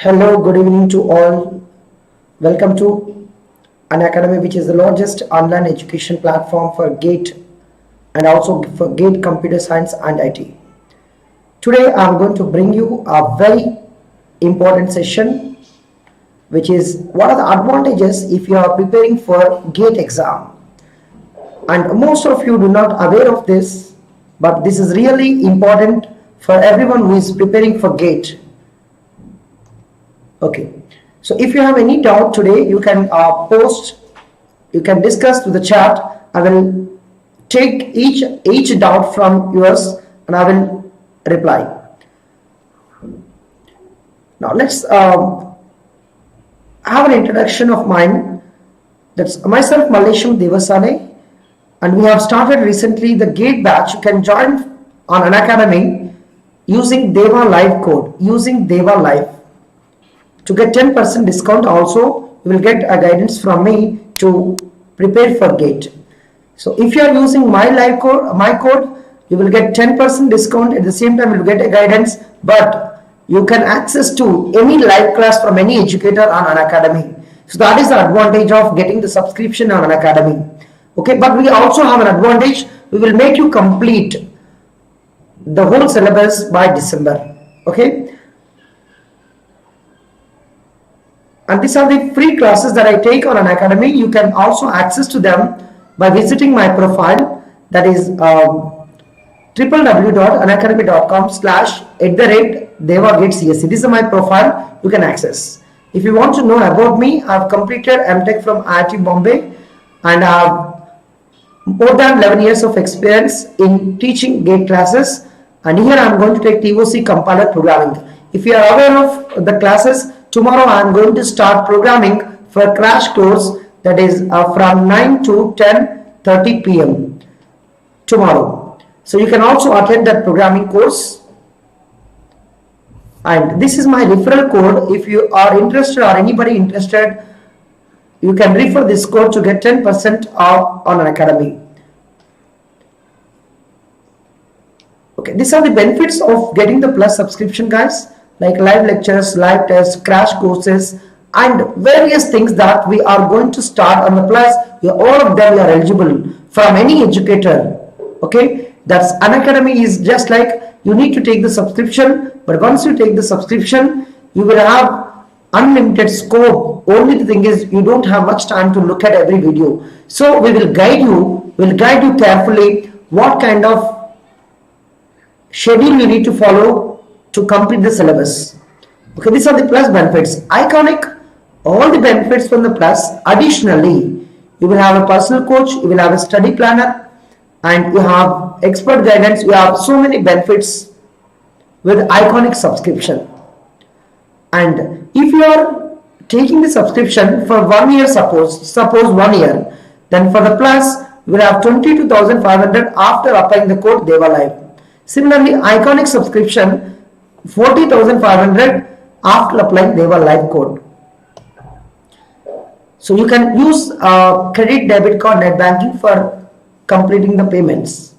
Hello, good evening to all. Welcome to Unacademy, which is the largest online education platform for GATE and also for GATE Computer Science and IT. Today, I'm going to bring you a very important session, which is what are the advantages if you are preparing for GATE exam. And most of you do not aware of this, but this is really important for everyone who is preparing for GATE. Okay, so if you have any doubt today, you can post, you can discuss to the chat. I will take each doubt from yours and I will reply. Now let's have an introduction of mine. That's myself, Mallesham Sir, and we have started recently the GATE batch. You can join on Unacademy using DEVALIVE code, using DEVALIVE. To get 10% discount also, you will get a guidance from me to prepare for GATE. So if you are using my code, you will get 10% discount. At the same time, you will get a guidance, but you can access to any live class from any educator on Unacademy. So that is the advantage of getting the subscription on Unacademy. Okay, but we also have an advantage. We will make you complete the whole syllabus by December. Okay. And these are the free classes that I take on Unacademy. You can also access to them by visiting my profile, that is www.unacademy.com/@DevaGateCSE. This is my profile. You can access. If you want to know about me, I have completed MTech from IIT Bombay and I have more than 11 years of experience in teaching GATE classes. And here I am going to take TOC compiler programming. If you are aware of the classes, tomorrow I am going to start programming for crash course, that is from 9 to 10:30 p.m. tomorrow. So you can also attend that programming course. And this is my referral code. If you are interested or anybody interested, you can refer this code to get 10% off on Unacademy. Okay, these are the benefits of getting the Plus subscription, guys. Like live lectures, live tests, crash courses, and various things that we are going to start on the Plus. All of them are eligible from any educator. Okay, that's Unacademy is just like you need to take the subscription, but once you take the subscription, you will have unlimited scope. Only the thing is you don't have much time to look at every video. So we will guide you. We'll guide you carefully what kind of schedule you need to follow to complete the syllabus. Okay, these are the Plus benefits. Iconic, all the benefits from the Plus. Additionally, you will have a personal coach, you will have a study planner, and you have expert guidance. You have so many benefits with Iconic subscription. And if you are taking the subscription for 1 year, suppose 1 year, then for the Plus, you will have 22,500 after applying the code DEVALIVE. Similarly, Iconic subscription 40,500 after applying DEVALIVE code. So you can use credit, debit card, net banking for completing the payments.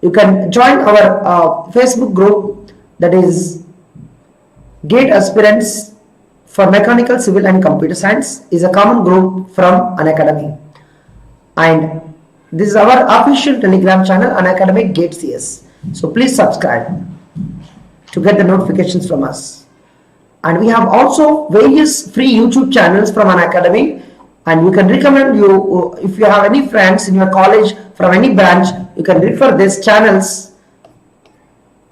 You can join our Facebook group, that is GATE Aspirants for Mechanical, Civil and Computer Science, is a common group from Unacademy. And this is our official Telegram channel, Unacademy GATE CS. So please subscribe to get the notifications from us. And we have also various free YouTube channels from Unacademy, and you can recommend you, if you have any friends in your college from any branch, you can refer these channels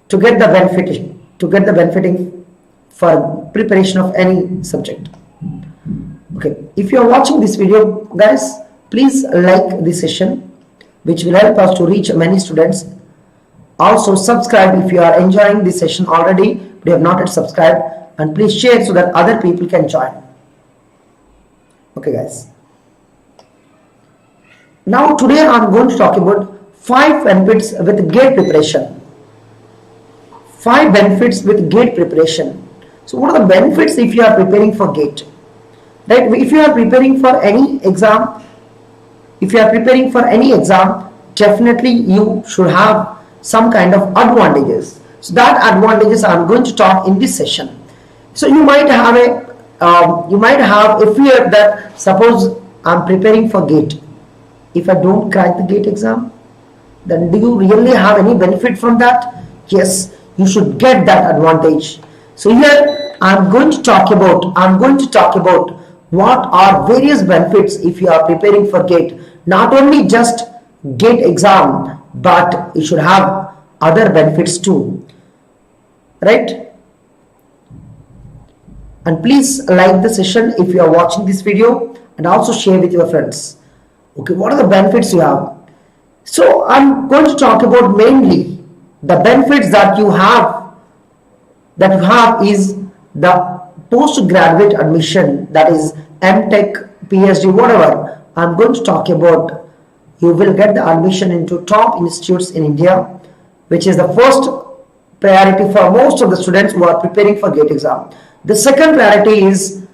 to get the benefiting for preparation of any subject. Okay, if you are watching this video, guys, please like this session, which will help us to reach many students. Also subscribe if you are enjoying this session already, but you have not yet subscribed, and please share so that other people can join. Okay, guys. Now today I am going to talk about 5 benefits with GATE preparation. 5 benefits with GATE preparation. So what are the benefits if you are preparing for GATE? Right? If you are preparing for any exam, definitely you should have some kind of advantages. So that advantages I am going to talk in this session. So you might have a fear that suppose I'm preparing for GATE. If I don't crack the GATE exam, then do you really have any benefit from that? Yes, you should get that advantage. So here I'm going to talk about what are various benefits if you are preparing for GATE. Not only just GATE exam, but you should have other benefits too, right? And please like the session if you are watching this video, and also share with your friends. Okay, what are the benefits you have? So I'm going to talk about mainly the benefits that you have is the postgraduate admission, that is MTech, PhD, whatever. I'm going to talk about, you will get the admission into top institutes in India, which is the first priority for most of the students who are preparing for GATE exam. The second priority is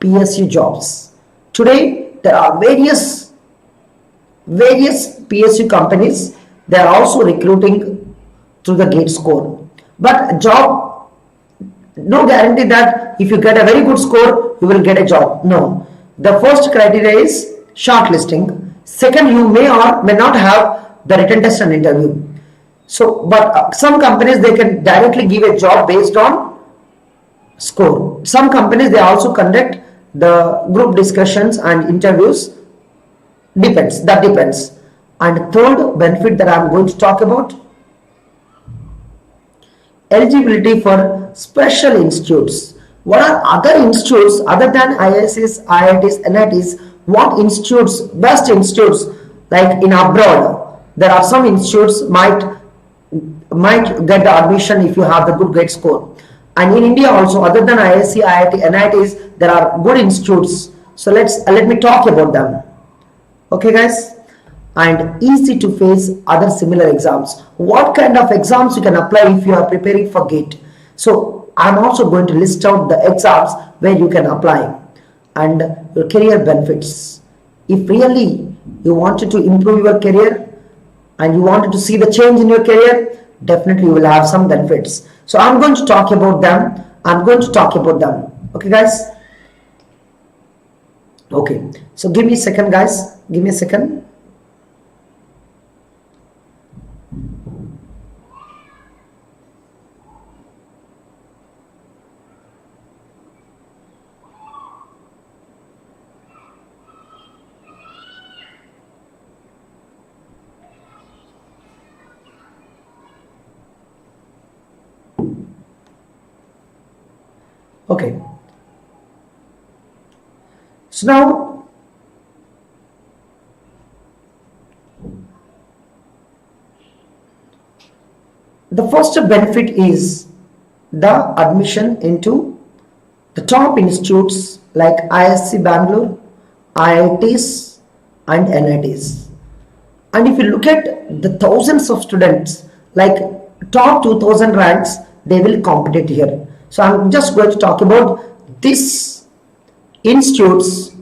PSU jobs. Today there are various PSU companies. They are also recruiting through the GATE score. But job, no guarantee that if you get a very good score, you will get a job. No. The first criteria is shortlisting. Second, you may or may not have the written test and interview. So, but some companies, they can directly give a job based on score. Some companies, they also conduct the group discussions and interviews. That depends. And third benefit that I am going to talk about, eligibility for special institutes. What are other institutes other than IITs, IITs, NITs? What institutes, best institutes, like in abroad, there are some institutes might get the admission if you have the good grade score. And in India also, other than IIT, IIT, NITs, there are good institutes. So let me talk about them. Okay, guys, and easy to face other similar exams. What kind of exams you can apply if you are preparing for GATE? So I'm also going to list out the exams where you can apply and your career benefits. If really you wanted to improve your career and you wanted to see the change in your career, definitely you will have some benefits. So I'm going to talk about them. Okay, guys. Okay, so give me a second, guys. Give me a second. Okay. So now, the first benefit is the admission into the top institutes like ISC Bangalore, IITs and NITs. And if you look at the thousands of students, like top 2000 ranks, they will compete here. So I'm just going to talk about these institutes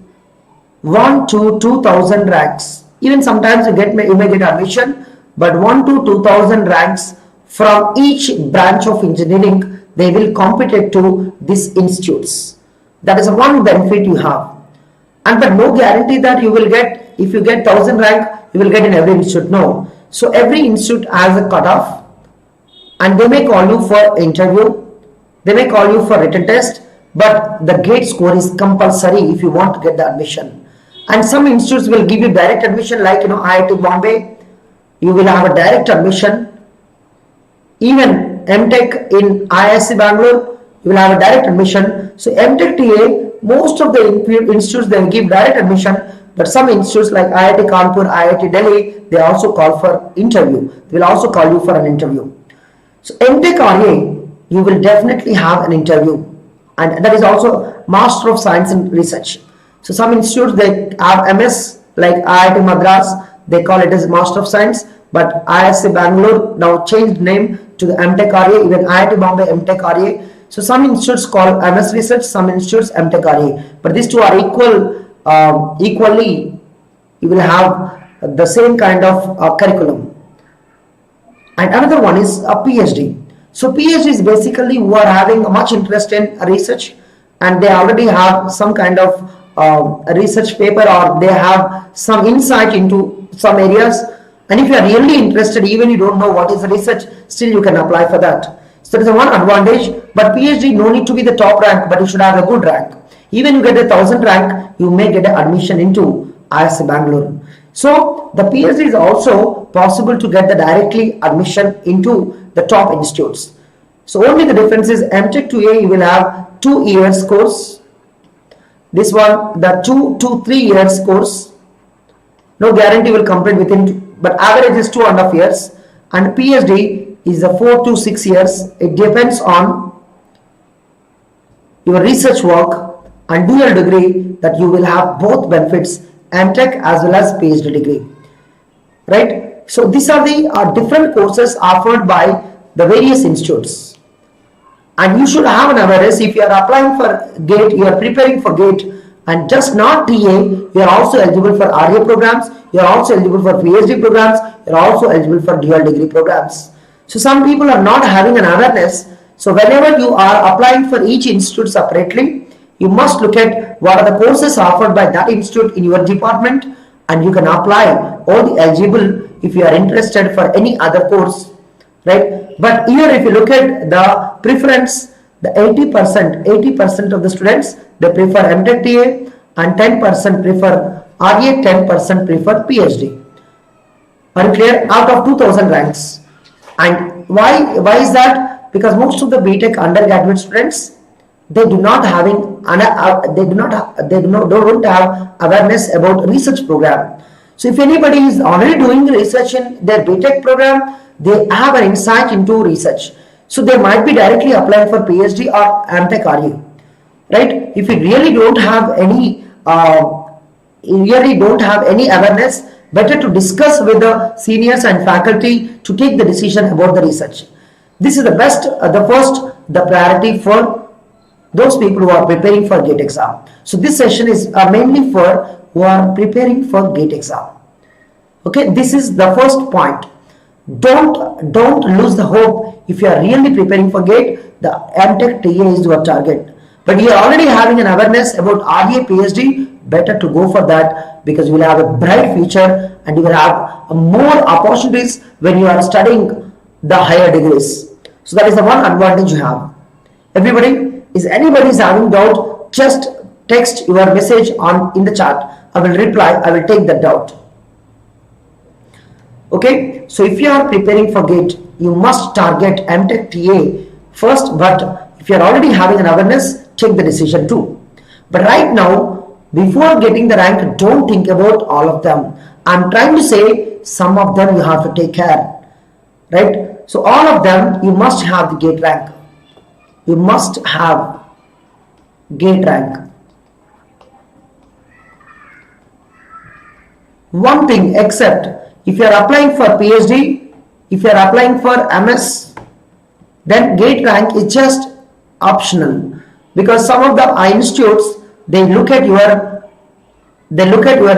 1 to 2000 ranks. Even sometimes you may get admission, but 1 to 2000 ranks from each branch of engineering, they will compete to these institutes. That is one benefit you have. And but no guarantee that you will get, if you get 1000 rank, you will get in every institute. No. So every institute has a cutoff, and they may call you for interview. They may call you for written test, but the GATE score is compulsory if you want to get the admission. And some institutes will give you direct admission, like IIT Bombay, you will have a direct admission. Even MTech in ISC Bangalore, you will have a direct admission. So MTech TA, most of the institutes, they will give direct admission, but some institutes like IIT Kanpur, IIT Delhi, they also call for interview. They will also call you for an interview. So MTech RA, you will definitely have an interview, and that is also Master of Science in Research. So some institutes, they have MS, like IIT Madras, they call it as Master of Science, but ISC Bangalore now changed name to the MTech RA, even IIT Bombay MTech RA. So some institutes call MS Research, some institutes MTech RA, but these two are equally, you will have the same kind of curriculum. And another one is a PhD. So PhD is basically who are having much interest in research, and they already have some kind of research paper, or they have some insight into some areas. And if you are really interested, even you don't know what is the research, still you can apply for that. So that is one advantage. But PhD no need to be the top rank, but you should have a good rank. Even you get a 1000 rank, you may get an admission into ISRO Bangalore. So the PhD is also possible to get the directly admission into the top institutes. So only the difference is MTech 2A you will have 2 years course. This one, the 2 to 3 years course. No guarantee will complete within, but average is 2.5 years. And PhD is a 4 to 6 years. It depends on your research work and dual degree, that you will have both benefits, MTech as well as PhD degree. Right? So these are the different courses offered by the various institutes. And you should have an awareness. If you are applying for GATE, you are preparing for GATE, and just not TA, you are also eligible for RA programs, you are also eligible for PhD programs, you are also eligible for dual degree programs. So some people are not having an awareness. So whenever you are applying for each institute separately, you must look at what are the courses offered by that institute in your department, and you can apply all the eligible if you are interested for any other course, right? But here if you look at the preference, the 80% of the students, they prefer MTech TA, and 10% prefer RA, 10% prefer PhD. Are you clear? Out of 2000 ranks. And why is that? Because most of the BTech undergraduate students, they do not having don't have awareness about research program. So if anybody is already doing research in their BTech program, they have an insight into research. So they might be directly applying for PhD or MTech RA, right? If you really don't have any awareness, better to discuss with the seniors and faculty to take the decision about the research. This is the best, the priority for those people who are preparing for GATE exam. So this session is mainly for who are preparing for GATE exam. Okay, this is the first point. Don't lose the hope. If you are really preparing for GATE, the MTech TA is your target. But you are already having an awareness about RA, PhD, better to go for that, because you will have a bright future and you will have more opportunities when you are studying the higher degrees. So that is the one advantage you have. Everybody, is anybody is having doubt, just text your message in the chat. I will reply, I will take that doubt. Okay, so if you are preparing for GATE, you must target MTech TA first, but if you are already having an awareness, take the decision too. But right now, before getting the rank, don't think about all of them. I'm trying to say some of them you have to take care, right? So all of them, you must have the GATE rank. You must have GATE rank. One thing, except if you are applying for PhD, if you are applying for MS, then GATE rank is just optional, because some of the institutes, they look at your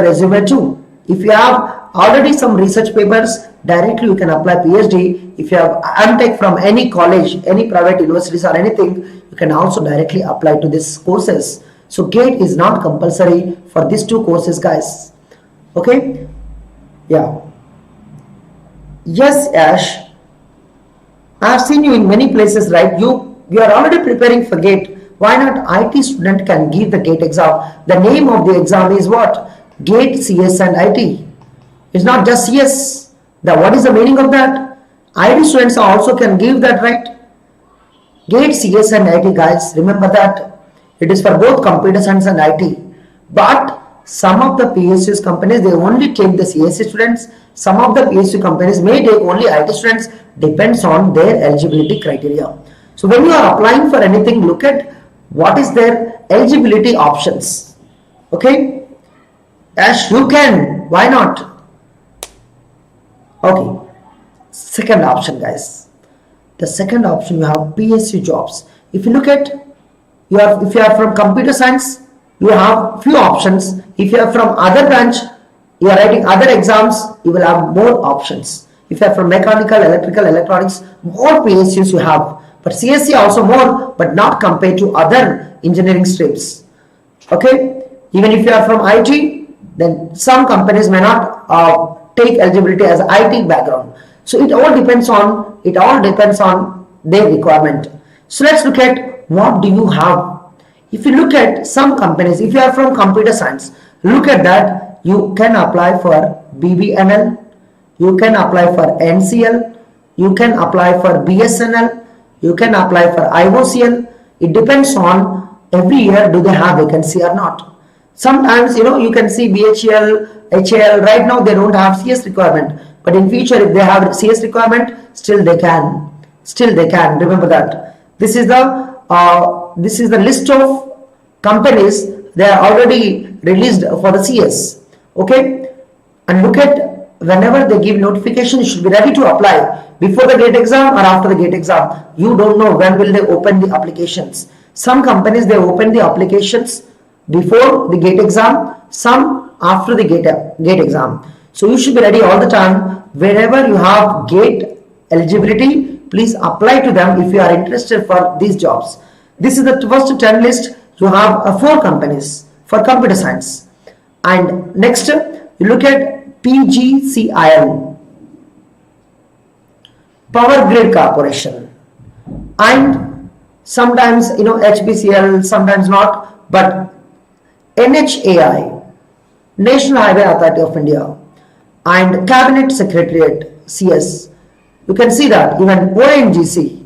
resume too. If you have already some research papers, directly you can apply PhD. If you have MTech from any college, any private universities or anything, you can also directly apply to these courses. So GATE is not compulsory for these two courses, guys. Okay? Yeah. Yes, Ash. I have seen you in many places, right? You are already preparing for GATE. Why not IT student can give the GATE exam? The name of the exam is what? GATE, CS and IT. It's not just CS. What is the meaning of that? IT students also can give that, right? GATE, CS and IT, guys. Remember that. It is for both computer science and IT. But some of the PSU companies, they only take the CS students. Some of the PSU companies may take only IT students. Depends on their eligibility criteria. So when you are applying for anything, look at what is their eligibility options. Okay? Ash, you can. Why not? Okay. Second option, guys. The second option, you have PSU jobs. If you look at, if you are from computer science, you have few options. If you are from other branch, you are writing other exams, you will have more options. If you are from mechanical, electrical, electronics, more PSUs you have. But CSE also more, but not compared to other engineering streams. Okay, even if you are from IT, then some companies may not take eligibility as IT background. So it all depends on their requirement. So let's look at what do you have. If you look at some companies, if you are from computer science, look at that. You can apply for BBNL, you can apply for NCL, you can apply for BSNL, you can apply for IOCL. It depends on every year do they have vacancy or not. Sometimes you can see BHL, HAL, right now they don't have CS requirement, but in future if they have CS requirement, still they can. Remember that. This is the list of companies they are already released for the CS. Okay, and look at whenever they give notification, you should be ready to apply before the GATE exam or after the GATE exam. You don't know when will they open the applications. Some companies they open the applications before the GATE exam, some after the GATE exam. So you should be ready all the time. Wherever you have GATE eligibility, please apply to them if you are interested for these jobs. This is the first 10 list. You have 4 companies for computer science. And next you look at PGCIL, Power Grid Corporation, and sometimes HBCL, sometimes not, but NHAI, National Highway Authority of India, and Cabinet Secretariat, CS. You can see that even ONGC,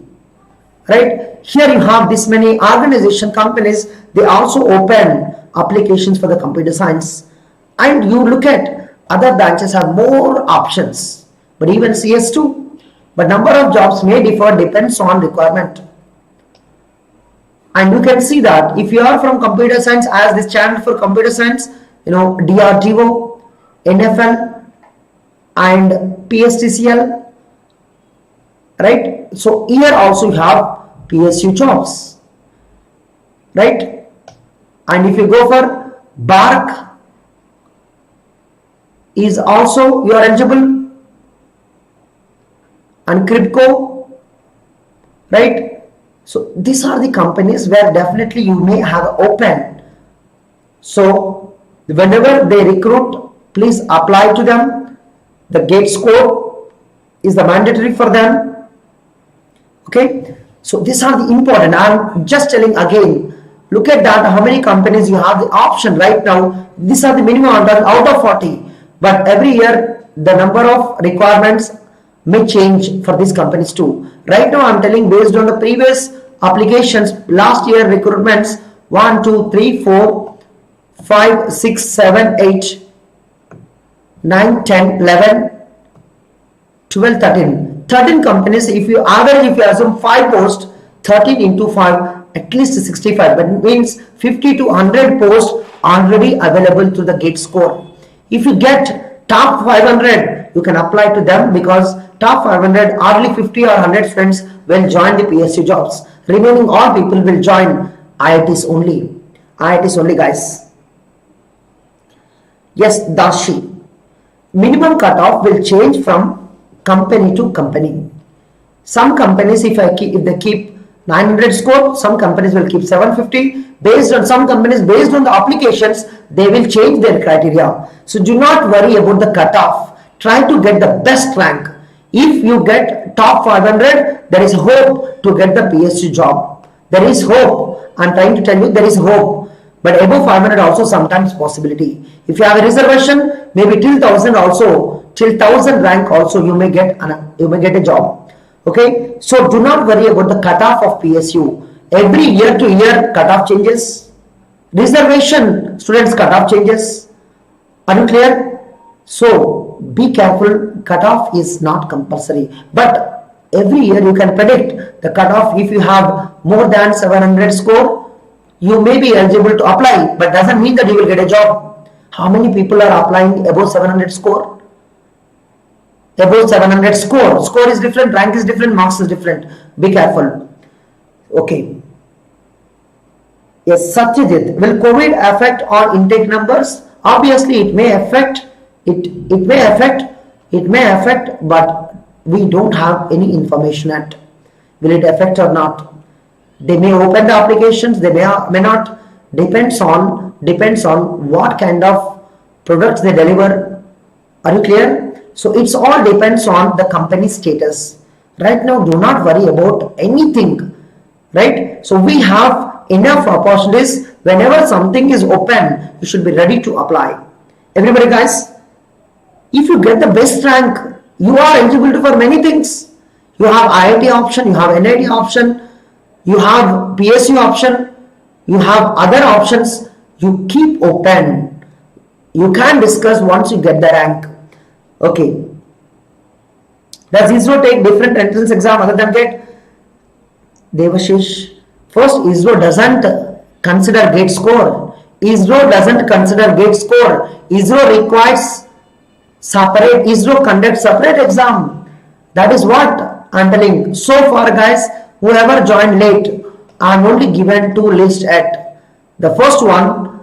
right? Here you have this many organization companies, they also open applications for the computer science. And you look at other branches have more options, but even CS too. But number of jobs may differ, depends on requirement. And you can see that if you are from computer science, as this channel for computer science, DRDO, NFL, and PSTCL, right? So here also you have PSU Jobs, right? And if you go for BARC, is also you are eligible, and Cribco, right? So these are the companies where definitely you may have open. So whenever they recruit, please apply to them. The GATE score is the mandatory for them. Okay, so these are the important. I'm just telling again, look at that, how many companies you have the option right now. These are the minimum out of 40, but every year the number of requirements may change for these companies too. Right now I'm telling based on the previous applications, last year recruitments 1, 2, 3, 4, 5, 6, 7, 8, 9, 10, 11, 12, 13 companies. If you average, if you assume 5 posts, 13 into 5, at least 65, but it means 50 to 100 posts already available to the GATE score. If you get top 500, you can apply to them, because top 500, hardly 50 or 100 students will join the PSU Jobs. Remaining all people will join IITs only. IITs only, guys. Yes, Dashi. Minimum cutoff will change from company to company. Some companies, if they keep 900 score, some companies will keep 750. Based on some companies, based on the applications, they will change their criteria. So do not worry about the cutoff. Try to get the best rank. If you get top 500, there is hope to get the PSU job. There is hope. I'm trying to tell you, there is hope. But above 500 also sometimes possibility. If you have a reservation, maybe till 1000 also, till 1000 rank also you may get a job. Okay, so do not worry about the cutoff of PSU. Every year to year cutoff changes. Reservation students cutoff changes. Are you clear? So be careful. Cutoff is not compulsory, but every year you can predict the cutoff. If you have more than 700 score, you may be eligible to apply, but doesn't mean that you will get a job. How many people are applying above 700 score? Above 700 score. Score is different, rank is different, marks is different. Be careful. Okay. Yes, Satyajit, will COVID affect on intake numbers? Obviously, it may affect. It may affect, but we don't have any information yet. Will it affect or not? They may open the applications, they may not. Depends on what kind of products they deliver. Are you clear? So it's all depends on the company status. Right now, do not worry about anything. Right? So we have enough opportunities. Whenever something is open, you should be ready to apply. Everybody, guys, if you get the best rank, you are eligible for many things. You have IIT option, you have NIT option, you have PSU option, you have other options. You keep open. You can discuss once you get the rank. Okay. Does ISRO take different entrance exam other than GATE? Devashish, first, ISRO doesn't consider GATE score. ISRO doesn't consider GATE score. ISRO requires separate, ISRO conducts separate exam. That is what I'm telling. So far, guys, whoever joined late, I'm only given two lists at the first one,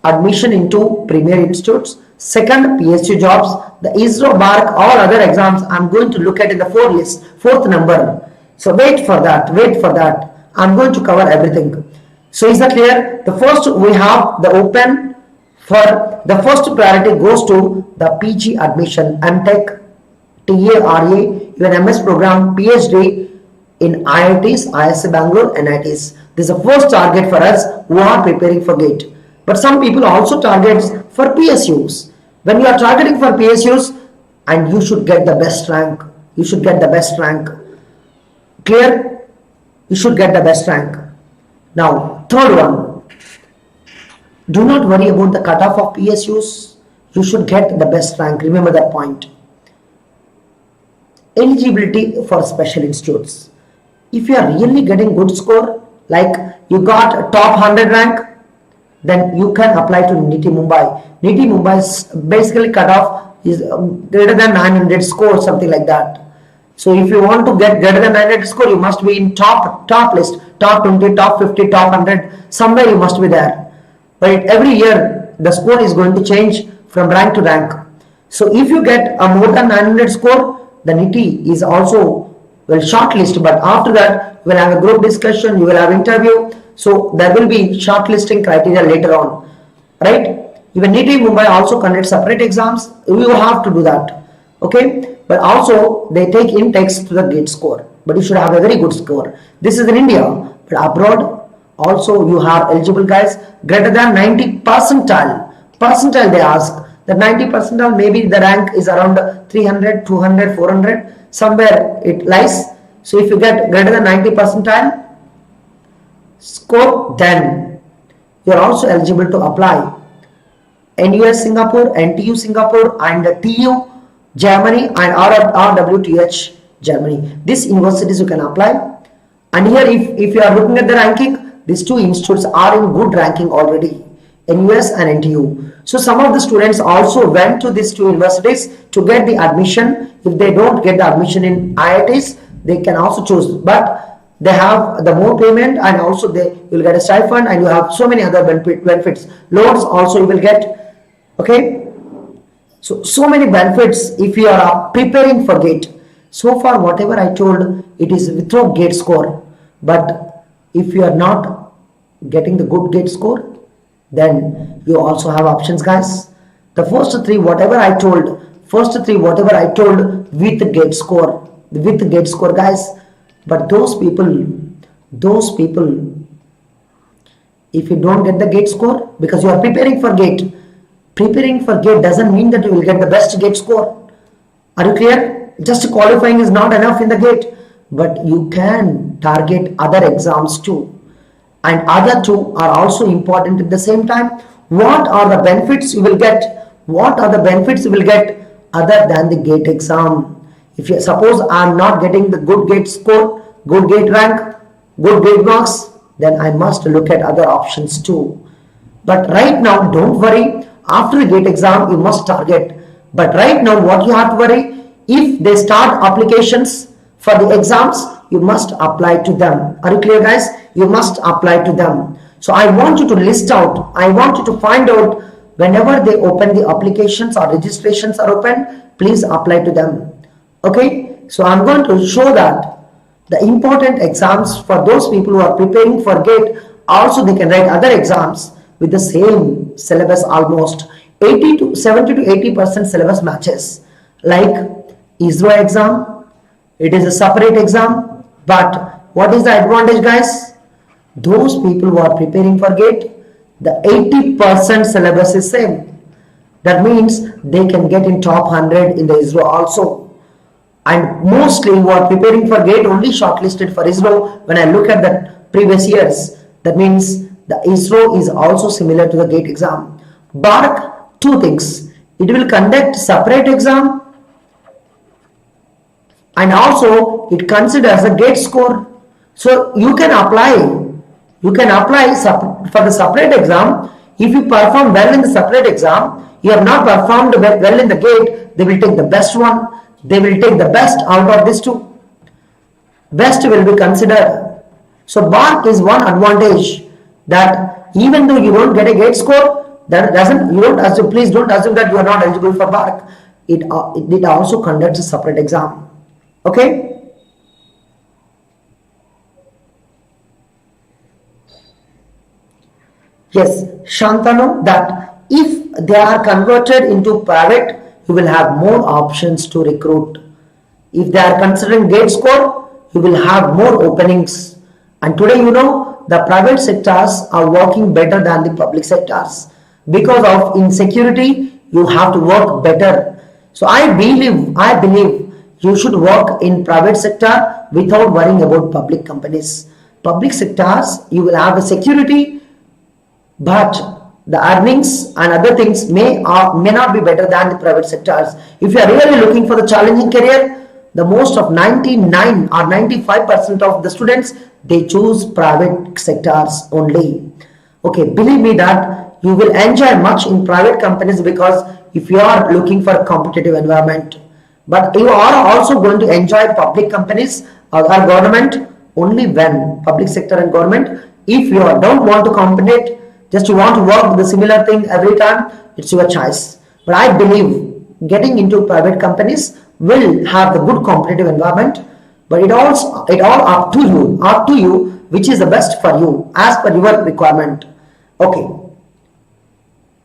admission into premier institutes. Second, PSU jobs. The ISRO, BARC, all other exams I'm going to look at in the fourth number. So wait for that. I'm going to cover everything. So is that clear? The first, we have the open for the first priority goes to the PG admission, MTech, TARA, even MS program, PhD in IITs, ISC Bangalore, NITS. This is the first target for us who are preparing for GATE. But some people also target for PSUs. When you are targeting for PSUs, and you should get the best rank. You should get the best rank. Clear? You should get the best rank. Now, third one. Do not worry about the cutoff of PSUs. You should get the best rank. Remember that point. Eligibility for special institutes. If you are really getting good score, like you got top 100 rank, then you can apply to NITI Mumbai. NITI Mumbai's basically cutoff is greater than 900 score, something like that. So if you want to get greater than 900 score, you must be in top list, top 20, top 50, top 100, somewhere you must be there. But every year the score is going to change from rank to rank. So if you get a more than 900 score, the NITI is also shortlist. But after that, you will have a group discussion, you will have interview. So there will be shortlisting criteria later on, right? Even NITI Mumbai also conducts separate exams. You have to do that, okay? But also they take intakes to the GATE score. But you should have a very good score. This is in India, but abroad also you have eligible guys greater than 90 percentile. Percentile they ask. That 90 percentile, maybe the rank is around 300, 200, 400, somewhere it lies. So if you get greater than 90 percentile score, then you are also eligible to apply. NUS Singapore, NTU Singapore, and TU Germany, and RWTH Germany. These universities you can apply. And here if you are looking at the ranking, these two institutes are in good ranking already, NUS and NTU. So some of the students also went to these two universities to get the admission. If they don't get the admission in IITs, they can also choose. But they have the more payment, and also they will get a stipend, and you have so many other benefits. Loans also you will get. Okay. So many benefits if you are preparing for GATE. So far, whatever I told, it is without GATE score. But if you are not getting the good GATE score, then you also have options, guys. The first three, whatever I told with GATE score, guys. But those people, if you don't get the GATE score, because you are preparing for GATE doesn't mean that you will get the best GATE score. Are you clear? Just qualifying is not enough in the GATE, but you can target other exams too. And other two are also important at the same time. What are the benefits you will get? Other than the GATE exam? If you suppose I am not getting the good GATE score, good GATE rank, good GATE marks, then I must look at other options too. But right now, don't worry. After the GATE exam, you must target. But right now, what you have to worry, if they start applications for the exams, you must apply to them. Are you clear, guys? You must apply to them. So I want you to list out, I want you to find out whenever they open the applications or registrations are open, please apply to them. Okay? So I'm going to show that the important exams for those people who are preparing for GATE, also they can write other exams with the same syllabus, almost 80 to 70 to 80% syllabus matches. Like ISRO exam, it is a separate exam, but what is the advantage, guys? Those people who are preparing for GATE, the 80% syllabus is same. That means they can get in top 100 in the ISRO also. And mostly who are preparing for GATE only shortlisted for ISRO. When I look at the previous years, that means the ISRO is also similar to the GATE exam. BARC, two things. It will conduct separate exam, and also it considers the GATE score. So you can apply for the separate exam. If you perform well in the separate exam, you have not performed well in the GATE, they will take the best one. They will take the best out of these two. Best will be considered. So BARC is one advantage, that even though you don't get a GATE score, that doesn't, you don't assume, please don't assume that you are not eligible for BARC. It also conducts a separate exam. Okay. Yes, Shantanu, that if they are converted into private, you will have more options to recruit. If they are considering GATE score, you will have more openings. And today, you know, the private sectors are working better than the public sectors. Because of insecurity, you have to work better. So I believe you should work in private sector without worrying about public companies. Public sectors, you will have the security, but the earnings and other things may not be better than the private sectors. If you are really looking for the challenging career, the most of 99 or 95% of the students, they choose private sectors only. Okay, believe me that you will enjoy much in private companies, because if you are looking for a competitive environment, but you are also going to enjoy public companies or government only when public sector and government. If you don't want to compete, just you want to work with the similar thing every time, it's your choice. But I believe getting into private companies will have the good competitive environment, but it all up to you which is the best for you as per your requirement. Okay,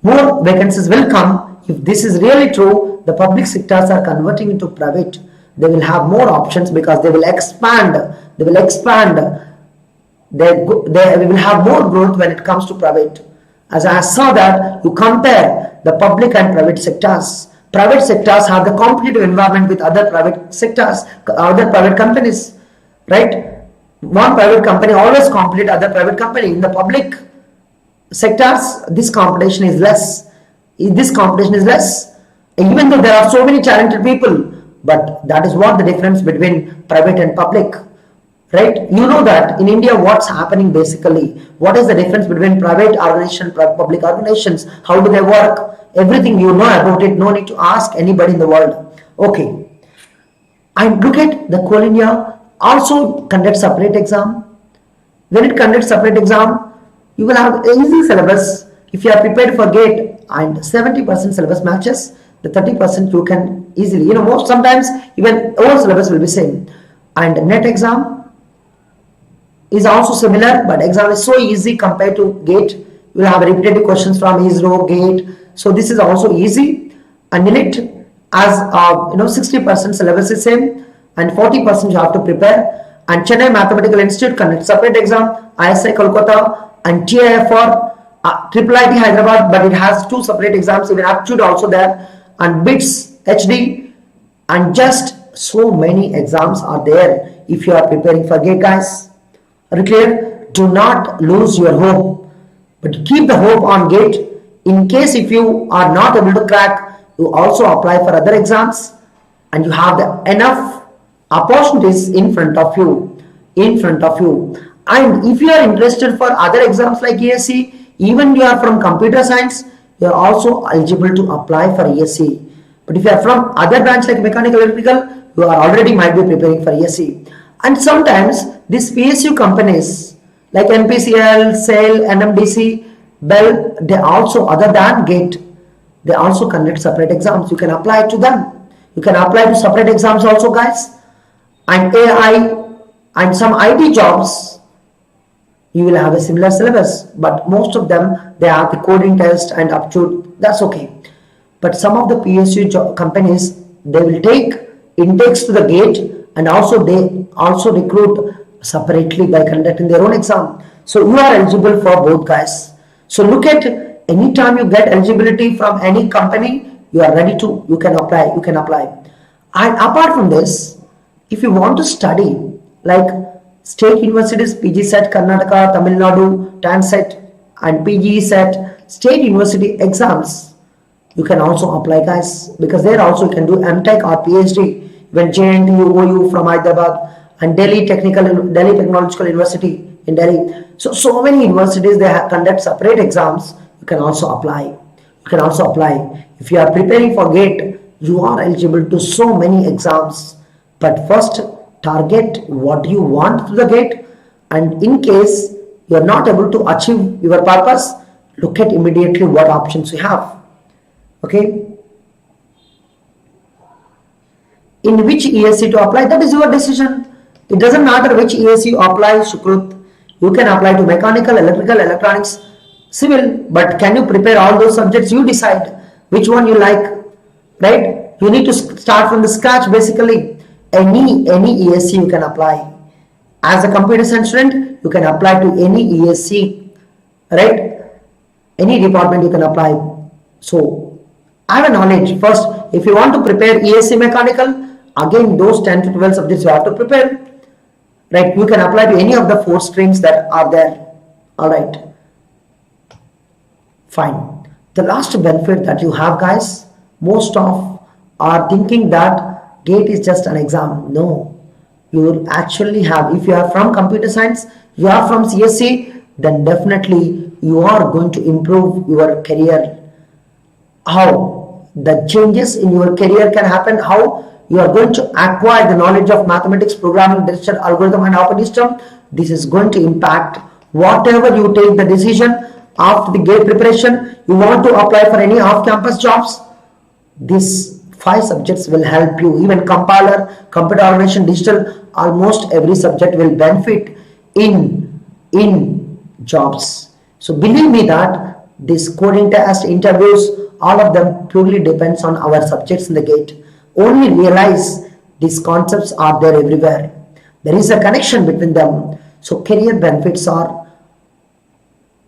more vacancies will come. If this is really true, the public sectors are converting into private, they will have more options, because they will expand. They will have more growth when it comes to private. As I saw that you compare the public and private sectors. Private sectors have the competitive environment with other private sectors, other private companies, right? One private company always compete other private company. In the public sectors, this competition is less. Even though there are so many talented people, but that is what the difference between private and public. Right? You know that in India, what's happening basically? What is the difference between private organization, public organizations? How do they work? Everything you know about it. No need to ask anybody in the world. Okay. And look at the Coal India also conduct separate exam. When it conducts separate exam, you will have easy syllabus. If you are prepared for GATE and 70% syllabus matches, the 30% you can easily, sometimes even all syllabus will be same. And net exam is also similar, but exam is so easy compared to GATE. You will have repetitive questions from ISRO, GATE. So this is also easy. And NIT, as 60% syllabus is same, and 40% you have to prepare. And Chennai Mathematical Institute conducts separate exam, ISI Kolkata and TIF for IIT Hyderabad, but it has two separate exams, even aptitude also there, and BITS HD, and just so many exams are there if you are preparing for GATE, guys. Are you clear? Do not lose your hope, but keep the hope on GATE. In case if you are not able to crack, you also apply for other exams, and you have enough opportunities in front of you. And if you are interested for other exams like ESE, even you are from computer science, you are also eligible to apply for ESE. But if you are from other branch like mechanical, electrical, you are already might be preparing for ESE. And sometimes these PSU companies like NPCL, SAIL, NMDC, BEL, they also, other than GATE, they also conduct separate exams. You can apply to them. You can apply to separate exams also, guys. and AI and some IT jobs, you will have a similar syllabus, but most of them they have the coding test and aptitude. That's okay. But some of the PSU companies, they will take intakes to the gate, and also they also recruit separately by conducting their own exam. So you are eligible for both, guys. So look at, anytime you get eligibility from any company, you are ready to, you can apply, And apart from this, if you want to study like state universities, PG Set, Karnataka, Tamil Nadu, TAN Set and PGE Set, state university exams, you can also apply, guys, because there also you can do MTech or PhD. When JNTU, OU from Hyderabad, and Delhi Technological University in Delhi. So many universities, they have conduct separate exams. You can also apply. If you are preparing for GATE, you are eligible to so many exams. But first, target what you want to the GATE, and in case you are not able to achieve your purpose, look at immediately what options you have. Okay. In which ESE to apply, that is your decision. It doesn't matter which ESE you apply, Shukrut. You can apply to mechanical, electrical, electronics, civil, but can you prepare all those subjects? You decide which one you like, right? You need to start from the scratch. Basically, any ESE you can apply. As a computer science student, you can apply to any ESE, right? Any department you can apply. So, I have a knowledge. First, if you want to prepare ESE mechanical, again those 10 to 12 subjects you have to prepare, right? You can apply to any of the 4 streams that are there. All right, fine. The last benefit that you have, guys, most of are thinking that GATE is just an exam. No, you will actually have, if you are from computer science, you are from CSE, then definitely you are going to improve your career. How the changes in your career can happen, how you are going to acquire the knowledge of mathematics, programming, digital algorithm and operating system. This is going to impact whatever you take the decision after the GATE preparation. You want to apply for any off-campus jobs, these 5 subjects will help you. Even compiler, computer organization, digital, almost every subject will benefit in jobs. So believe me that this coding test, interviews, all of them purely depends on our subjects in the GATE. Only realize these concepts are there everywhere. There is a connection between them. So career benefits are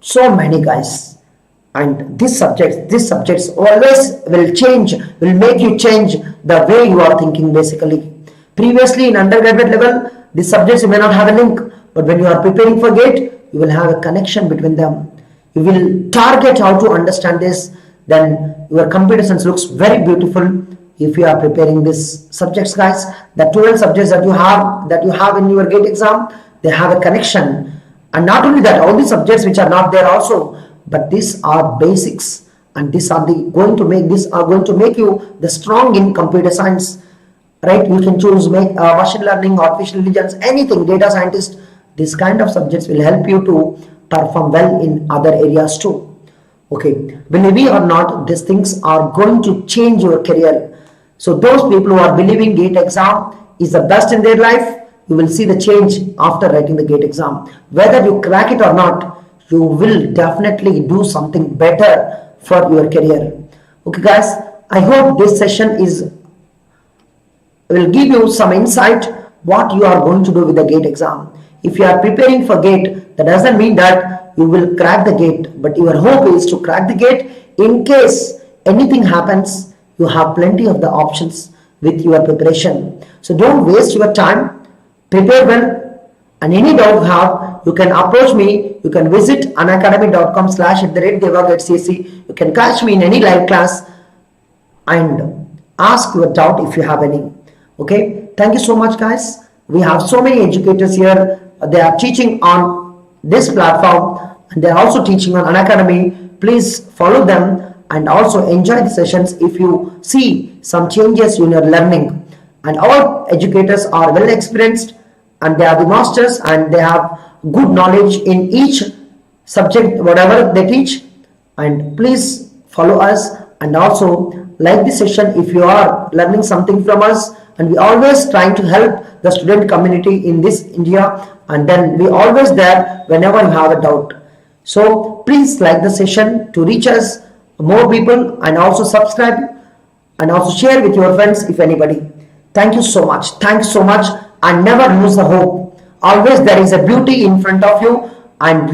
so many, guys. And these subjects always will make you change the way you are thinking, basically. Previously in undergraduate level, these subjects you may not have a link, but when you are preparing for GATE, you will have a connection between them. You will target how to understand this, then your computer science looks very beautiful if you are preparing these subjects, guys. The 12 subjects that you have in your GATE exam, they have a connection. And not only that, all the subjects which are not there also, but these are basics, and these are going to make you the strong in computer science, right? You can choose machine learning, artificial intelligence, anything, data scientist. These kind of subjects will help you to perform well in other areas too. Okay, believe me or not, these things are going to change your career. So those people who are believing GATE exam is the best in their life, you will see the change after writing the GATE exam. Whether you crack it or not, you will definitely do something better for your career. Okay, guys, I hope this session will give you some insight what you are going to do with the GATE exam. If you are preparing for GATE, that doesn't mean that you will crack the GATE, but your hope is to crack the GATE. In case anything happens, you have plenty of the options with your preparation. So don't waste your time, prepare well, and any doubt you have, you can approach me. You can visit unacademy.com/devag@cc. You can catch me in any live class and ask your doubt if you have any. Okay, thank you so much, guys. We have so many educators here. They are teaching on this platform and they are also teaching on Unacademy. Please follow them and also enjoy the sessions if you see some changes in your learning. And our educators are well experienced and they are the masters and they have good knowledge in each subject, whatever they teach. And please follow us and also like the session if you are learning something from us, and we always trying to help the student community in this India, and then we always there whenever you have a doubt. So please like the session to reach us more people, and also subscribe and also share with your friends if anybody. Thank you so much. Thanks so much, and never lose the hope. Always there is a beauty in front of you, and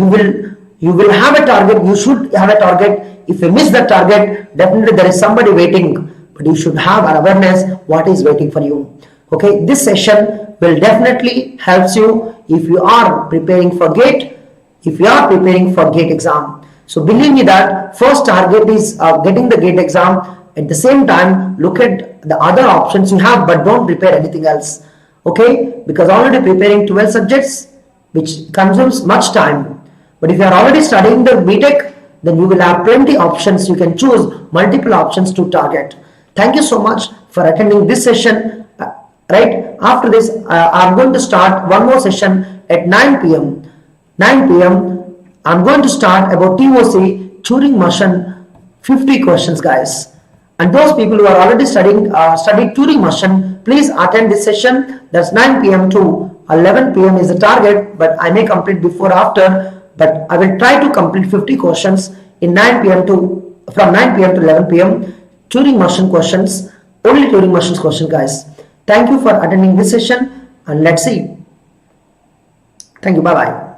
you will have a target. You should have a target. If you miss the target, definitely there is somebody waiting, but you should have an awareness what is waiting for you. Okay, this session will definitely helps you if you are preparing for GATE, if you are preparing for GATE exam. So believe me that first target is getting the GATE exam. At the same time, look at the other options you have, but don't prepare anything else. Okay, because already preparing 12 subjects, which consumes much time. But if you are already studying the BTech, then you will have plenty options. You can choose multiple options to target. Thank you so much for attending this session. Right after this, I'm going to start one more session at 9 p.m. 9 p.m. I'm going to start about TOC Turing Machine 50 questions, guys. And those people who are already studied Turing Machine, please attend this session. That's 9 p.m. to 11 p.m. is the target, but I may complete before or after. But I will try to complete 50 questions in 9 p.m. to from 9 p.m. to 11 p.m. Turing Machine questions, only Turing Machine questions, guys. Thank you for attending this session, and let's see. Thank you. Bye bye.